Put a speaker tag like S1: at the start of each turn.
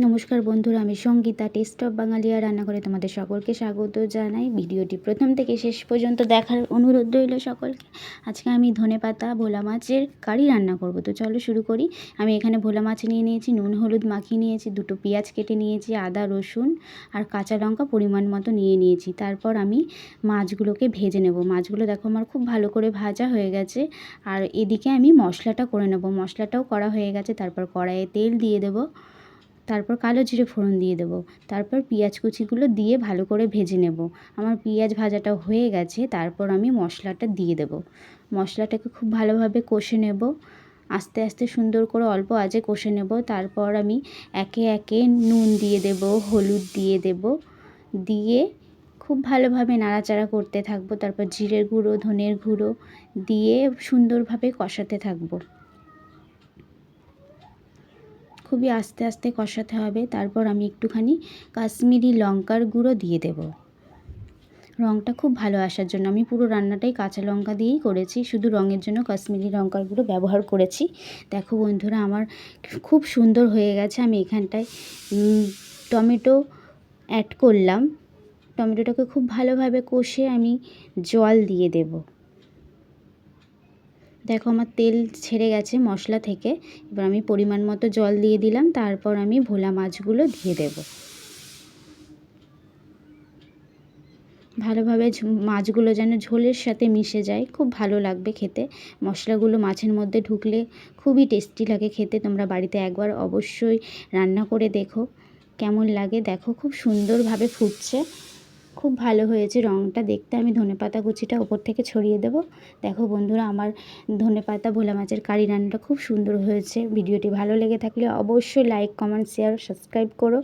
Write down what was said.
S1: নমস্কার বন্ধুরা, আমি সঙ্গীতা টেস্ট অফ বাঙালিয়া রান্নাঘরে তোমাদের সকলকে স্বাগত জানাই। ভিডিওটি প্রথম থেকে শেষ পর্যন্ত দেখার অনুরোধ রইল সকলকে। আজকে আমি ধনেপাতা ভোলা মাছের কারি রান্না করব। তো চলো শুরু করি। আমি এখানে ভোলা মাছ নিয়ে নিয়েছি, নুন হলুদ মাখিয়ে নিয়েছি, দুটো পেঁয়াজ কেটে নিয়েছি, আদা রসুন আর কাঁচা লঙ্কা পরিমাণ মতো নিয়ে নিয়েছি। তারপর আমি মাছগুলোকে ভেজে নেব। মাছগুলো দেখো আমার খুব ভালো করে ভাজা হয়ে গেছে। আর এদিকে আমি মশলাটা করে নেব। মশলাটাও করা হয়ে গেছে। তারপর কড়াইয়ে তেল দিয়ে দেবো, তারপর কালো জিরে ফোড়ন দিয়ে দেবো, তারপর পেঁয়াজ কুচিগুলো দিয়ে ভালো করে ভেজে নেব। আমার পেঁয়াজ ভাজাটা হয়ে গেছে। তারপর আমি মশলাটা দিয়ে দেব। মশলাটাকে খুব ভালোভাবে কষে নেব, আস্তে আস্তে সুন্দর করে অল্প আঁচে কষে নেব। তারপর আমি একে একে নুন দিয়ে দেব, হলুদ দিয়ে দেব, দিয়ে খুব ভালোভাবে নাড়াচাড়া করতে থাকবো। তারপর জিরের গুঁড়ো, ধনের গুঁড়ো দিয়ে সুন্দরভাবে কষাতে থাকবো। খুবই আস্তে আস্তে কষাতে হবে। তারপর আমি একটুখানি কাশ্মীরি লঙ্কার গুঁড়ো দিয়ে দেব, রঙটা খুব ভালো আসার জন্য। আমি পুরো রান্নাটাই কাঁচা লঙ্কা দিয়েই করেছি, শুধু রঙের জন্য কাশ্মীরি লঙ্কার গুঁড়ো ব্যবহার করেছি। দেখো বন্ধুরা, আমার খুব সুন্দর হয়ে গেছে। আমি এখানটায় টমেটো অ্যাড করলাম। টমেটোটাকে খুব ভালোভাবে কষে আমি জল দিয়ে দেব। দেখো আমার তেল ছেড়ে গেছে মশলা থেকে। এবার আমি পরিমাণ মতো জল দিয়ে দিলাম। তারপর আমি ভোলা মাছগুলো দিয়ে দেব। ভালোভাবে মাছগুলো যেন ঝোলের সাথে মিশে যায়, খুব ভালো লাগবে খেতে। মশলাগুলো মাছের মধ্যে ঢুকলে খুবই টেস্টি লাগে খেতে। তোমরা বাড়িতে একবার অবশ্যই রান্না করে দেখো কেমন লাগে। দেখো খুব সুন্দরভাবে ফুটছে, খুব ভালো হয়েছে রঙটা দেখতে। আমি ধনেপাতা কুচিটা ওপর থেকে ছড়িয়ে দেব। দেখো বন্ধুরা, আমার ধনেপাতা ভোলা মাছের কারি রান্নাটা খুব সুন্দর হয়েছে। ভিডিওটি ভালো লেগে থাকলে অবশ্যই লাইক, কমেন্ট, শেয়ার, সাবস্ক্রাইব করো।